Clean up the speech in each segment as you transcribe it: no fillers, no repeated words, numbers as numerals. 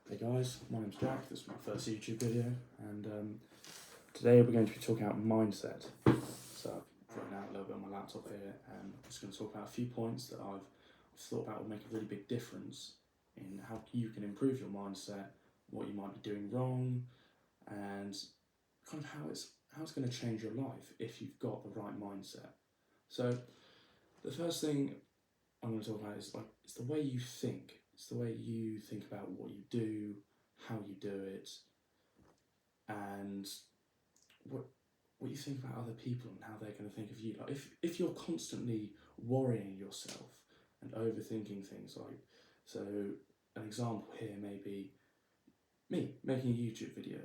Hey guys, my name's Jack, this is my first YouTube video, and today we're going to be talking about mindset. So I've written out a little bit on my laptop here, and I'm just going to talk about a few points that I've thought about will make a really big difference in how you can improve your mindset, what you might be doing wrong, and kind of how it's going to change your life if you've got the right mindset. So the first thing I'm going to talk about is it's the way you think. It's the way you think about what you do, how you do it, and what you think about other people and how they're going to think of you. Like if you're constantly worrying yourself and overthinking things, so an example here may be me making a YouTube video,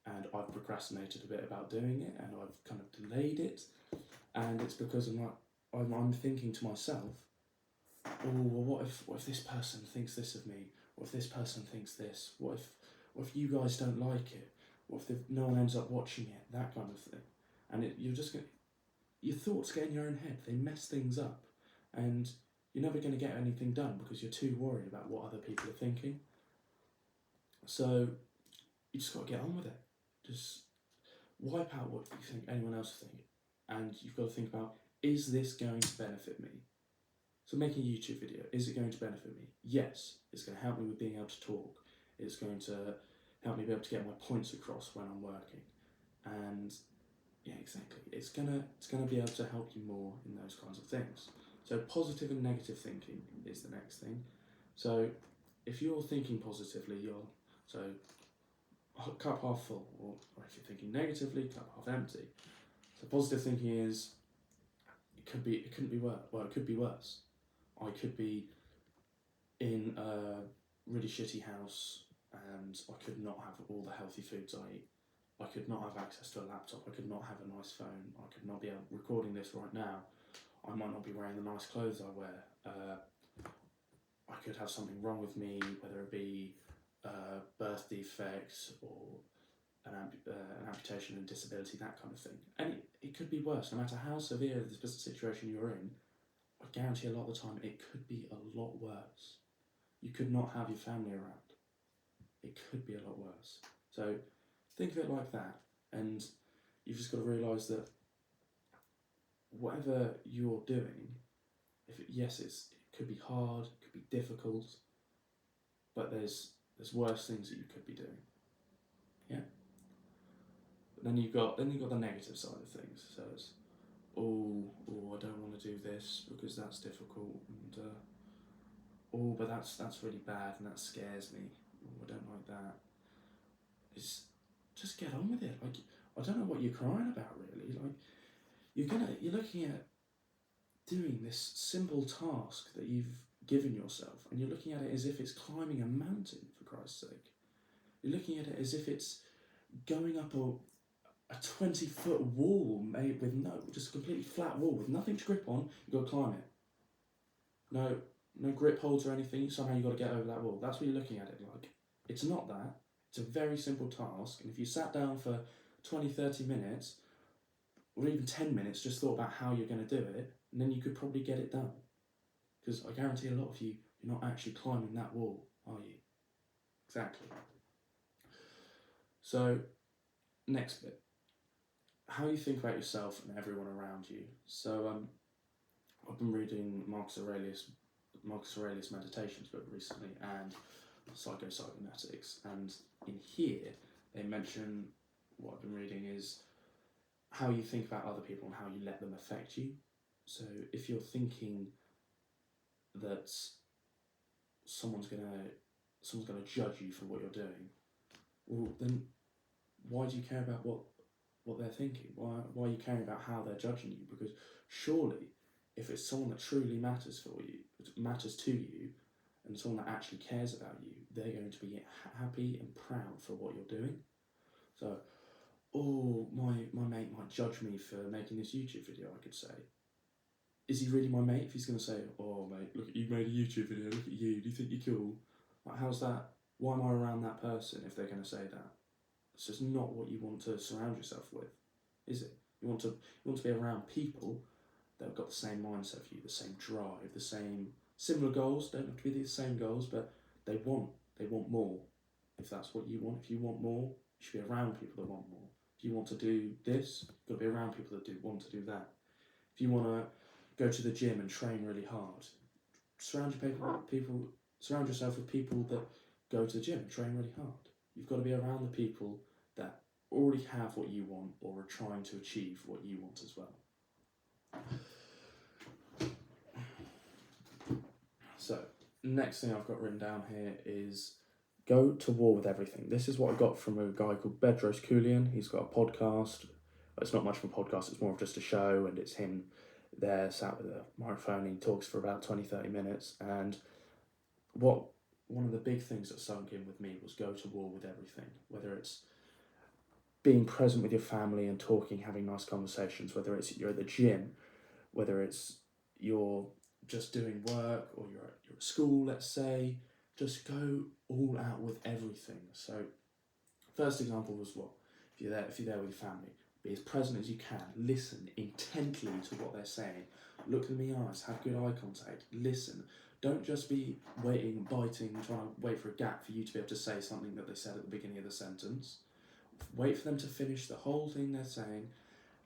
and I've procrastinated a bit about doing it, and I've kind of delayed it, and it's because I'm thinking to myself, oh, well, what if this person thinks this of me? What if this person thinks this? What if you guys don't like it? What if no one ends up watching it? That kind of thing. And your thoughts get in your own head. They mess things up, and you're never going to get anything done because you're too worried about what other people are thinking. So you just got to get on with it. Just wipe out what you think anyone else thinks, and you've got to think about, is this going to benefit me? So making a YouTube video, is it going to benefit me? Yes, it's going to help me with being able to talk. It's going to help me be able to get my points across when I'm working. And yeah, exactly. It's gonna be able to help you more in those kinds of things. So positive and negative thinking is the next thing. So if you're thinking positively, so cup half full, or if you're thinking negatively, cup half empty. So positive thinking is it couldn't be worse. Well, it could be worse. I could be in a really shitty house and I could not have all the healthy foods I eat. I could not have access to a laptop. I could not have a nice phone. I could not be recording this right now. I might not be wearing the nice clothes I wear. I could have something wrong with me, whether it be birth defects or an amputation and disability, that kind of thing. And it could be worse. No matter how severe the situation you're in, I guarantee a lot of the time it could be a lot worse. You could not have your family around. It could be a lot worse. So think of it like that, and you've just got to realise that whatever you're doing, it could be hard, it could be difficult, but there's worse things that you could be doing. Yeah. But then you've got the negative side of things. So it's, oh, I don't want to do this because that's difficult, and but that's really bad and that scares me. Oh, I don't like that. It's just get on with it. Like, I don't know what you're crying about, really. Like, you're looking at doing this simple task that you've given yourself, and you're looking at it as if it's climbing a mountain, for Christ's sake. You're looking at it as if it's going up a 20-foot wall made with just a completely flat wall with nothing to grip on. You've got to climb it. No grip holds or anything. Somehow you've got to get over that wall. That's what you're looking at it like. It's not that. It's a very simple task, and if you sat down for 20-30 minutes, or even 10 minutes, just thought about how you're going to do it, and then you could probably get it done. Because I guarantee a lot of you're not actually climbing that wall, are you? Exactly. So, next bit. How you think about yourself and everyone around you. So, I've been reading Marcus Aurelius' Meditations book recently, and Psycho-Cybernetics, and in here they mention, what I've been reading is how you think about other people and how you let them affect you. So if you're thinking that someone's gonna judge you for what you're doing, well then why do you care about what they're thinking? Why are you caring about how they're judging you? Because surely if it's someone that truly matters to you, and someone that actually cares about you, they're going to be happy and proud for what you're doing. So, oh, my mate might judge me for making this YouTube video, I could say. Is he really my mate if he's going to say, oh mate, look, you made a YouTube video, look at you, do you think you're cool? Like, how's that? Why am I around that person if they're going to say that? It's just not what you want to surround yourself with, is it? You want to be around people that have got the same mindset for you, the same drive, the same similar goals. Don't have to be the same goals, but they want more. if that's what you want. If you want more, you should be around people that want more. If you want to do this, you've got to be around people that want to do that. If you want to go to the gym and train really hard, surround yourself with people that go to the gym and train really hard. You've got to be around the people that already have what you want or are trying to achieve what you want as well. So, next thing I've got written down here is go to war with everything. This is what I got from a guy called Bedros Keuilian. He's got a podcast. It's not much of a podcast, it's more of just a show, and it's him there sat with a microphone and he talks for about 20-30 minutes. And one of the big things that sunk in with me was go to war with everything, whether it's being present with your family and talking, having nice conversations, whether it's you're at the gym, whether it's you're just doing work or you're at school, let's say, just go all out with everything. So first example was what? If you're there with your family, be as present as you can, listen intently to what they're saying, look them in the eyes, have good eye contact, listen. Don't just be waiting, biting, trying to wait for a gap for you to be able to say something that they said at the beginning of the sentence. Wait for them to finish the whole thing they're saying,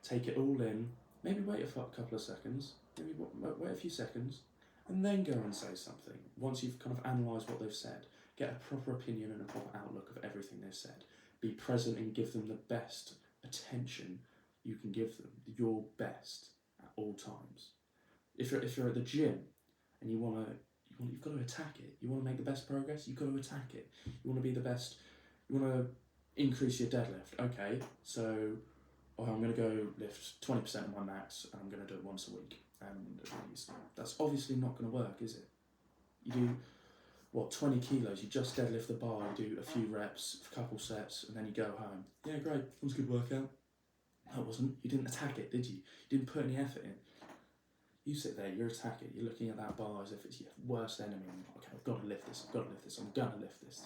take it all in, maybe wait a couple of seconds, maybe wait a few seconds, and then go and say something. Once you've kind of analysed what they've said, get a proper opinion and a proper outlook of everything they've said. Be present and give them the best attention you can give them, your best at all times. If you're at the gym and you've got to attack it. You want to make the best progress, you've got to attack it. You want to be the best, you want to increase your deadlift. Okay, so I'm going to go lift 20% of my max and I'm going to do it once a week. And that's obviously not going to work, is it? You do, 20 kilos, you just deadlift the bar, you do a few reps, a couple sets, and then you go home. Yeah, great, that was a good workout. No, it wasn't. You didn't attack it, did you? You didn't put any effort in. You sit there, you're attacking it, you're looking at that bar as if it's your worst enemy. And okay, I've got to lift this, I'm going to lift this.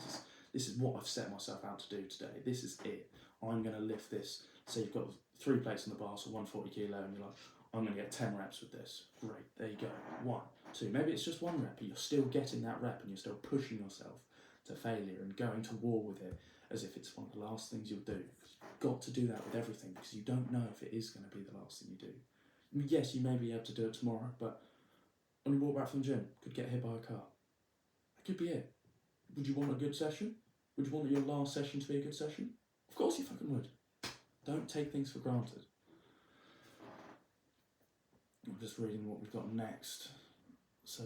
This is what I've set myself out to do today. This is it. I'm going to lift this. So you've got 3 plates on the bar, so 140 kilo, and you're like, I'm going to get 10 reps with this. Great, there you go. 1, 2, maybe it's just 1 rep, but you're still getting that rep and you're still pushing yourself to failure and going to war with it as if it's one of the last things you'll do. You've got to do that with everything because you don't know if it is going to be the last thing you do. I mean, yes, you may be able to do it tomorrow, but when you walk back from the gym, could get hit by a car. That could be it. Would you want a good session? Would you want your last session to be a good session? Of course you fucking would. Don't take things for granted. I'm just reading what we've got next. So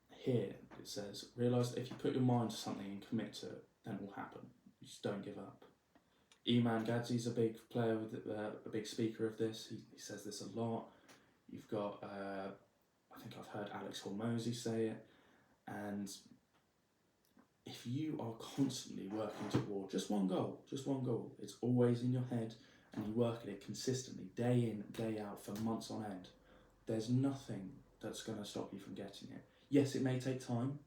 here it says, realise that if you put your mind to something and commit to it, then it will happen. You just don't give up. Iman Gadzhi's a big player, a big speaker of this. He says this a lot. You've got, I think I've heard Alex Hormozy say it. And if you are constantly working toward just one goal, it's always in your head and you work at it consistently, day in, day out for months on end, there's nothing that's going to stop you from getting it. Yes, it may take time,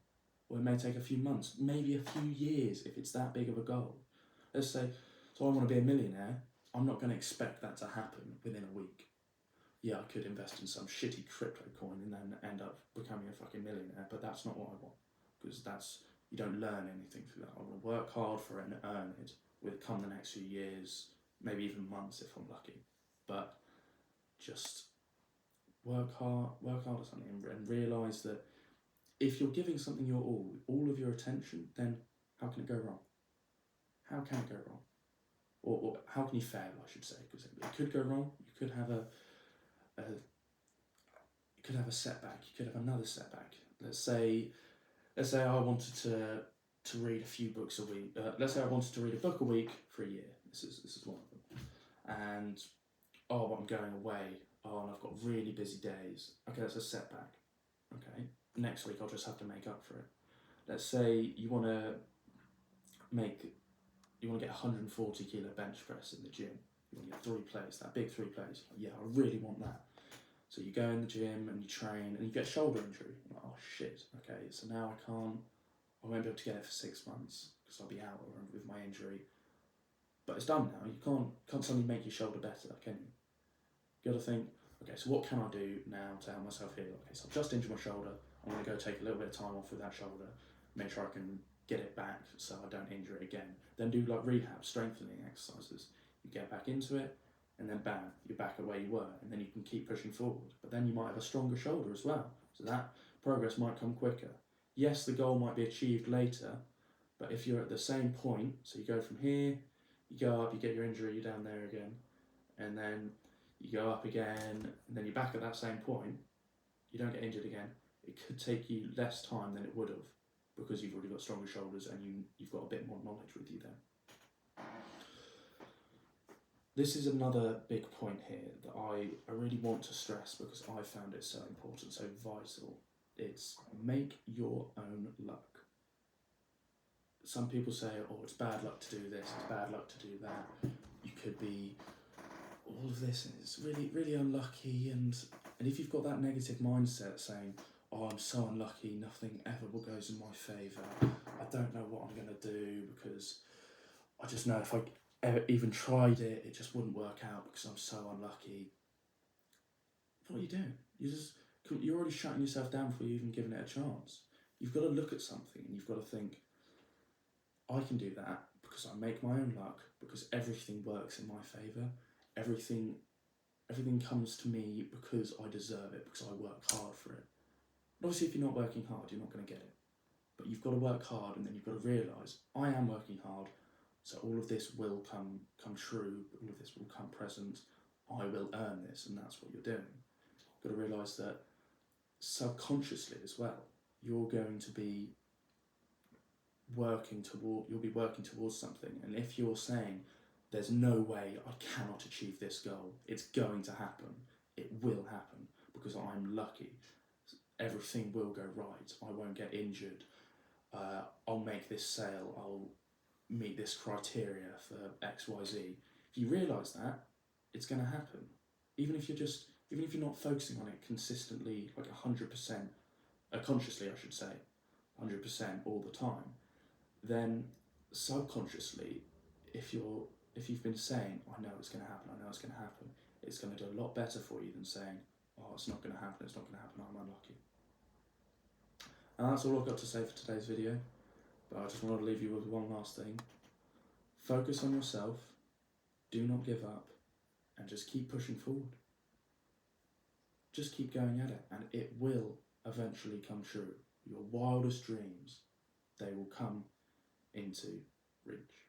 or it may take a few months, maybe a few years if it's that big of a goal. Let's say, so I want to be a millionaire, I'm not going to expect that to happen within a week. Yeah, I could invest in some shitty crypto coin and then end up becoming a fucking millionaire, but that's not what I want, because you don't learn anything through that. I want to work hard for it and earn it with come the next few years, maybe even months if I'm lucky. But just work hard at something and realise that if you're giving something your all of your attention, then how can it go wrong? How can it go wrong? Or how can you fail, I should say, because it could go wrong. You could have a setback, you could have another setback. Let's say I wanted to read a few books a week. Let's say I wanted to read a book a week for a year. This is one of them. And I'm going away. And I've got really busy days. Okay, that's a setback. Okay, next week I'll just have to make up for it. Let's say you want to get 140 kilo bench press in the gym. You want to get 3 plates, that big 3 plates. Yeah, I really want that. So you go in the gym and you train and you get a shoulder injury. You're like, oh shit, okay, so now I won't be able to get it for 6 months because I'll be out with my injury. But it's done now. You can't suddenly make your shoulder better, can you? You got to think, okay, so what can I do now to help myself heal? Okay, so I've just injured my shoulder. I'm going to go take a little bit of time off with that shoulder, make sure I can get it back so I don't injure it again. then do like rehab, strengthening exercises. You get back into it, and then bam, you're back at where you were, and then you can keep pushing forward. But then you might have a stronger shoulder as well, so that progress might come quicker. Yes, the goal might be achieved later, but if you're at the same point, so you go from here, you go up, you get your injury, you're down there again, and then you go up again, and then you're back at that same point, you don't get injured again, it could take you less time than it would have, because you've already got stronger shoulders and you've got a bit more knowledge with you then. This is another big point here that I really want to stress because I found it so important, so vital. It's make your own luck. Some people say, oh, it's bad luck to do this, it's bad luck to do that. You could be all of this and it's really, really unlucky. And if you've got that negative mindset saying, oh, I'm so unlucky, nothing ever goes in my favour, I don't know what I'm going to do because I just know if I ever even tried it, it just wouldn't work out because I'm so unlucky. What are you doing? You're already shutting yourself down before you've even given it a chance. You've got to look at something and you've got to think, I can do that because I make my own luck, because everything works in my favour. Everything comes to me because I deserve it, because I work hard for it. And obviously, if you're not working hard, you're not going to get it. But you've got to work hard, and then you've got to realise, I am working hard, so all of this will come true, all of this will come present, I will earn this, and that's what you're doing. You've got to realise that subconsciously as well, you're going to be working towards something, and if you're saying, there's no way I cannot achieve this goal, it's going to happen, it will happen, because I'm lucky, everything will go right, I won't get injured, I'll make this sale, I'll meet this criteria for XYZ. If you realise that, it's going to happen. Even if you're not focusing on it consistently, like 100%, consciously I should say, 100% all the time, then subconsciously, if you've been saying, I know it's going to happen, it's going to do a lot better for you than saying, oh, it's not going to happen, I'm unlucky. And that's all I've got to say for today's video, but I just want to leave you with one last thing. Focus on yourself, do not give up, and just keep pushing forward. Just keep going at it, and it will eventually come true. Your wildest dreams, they will come into reach.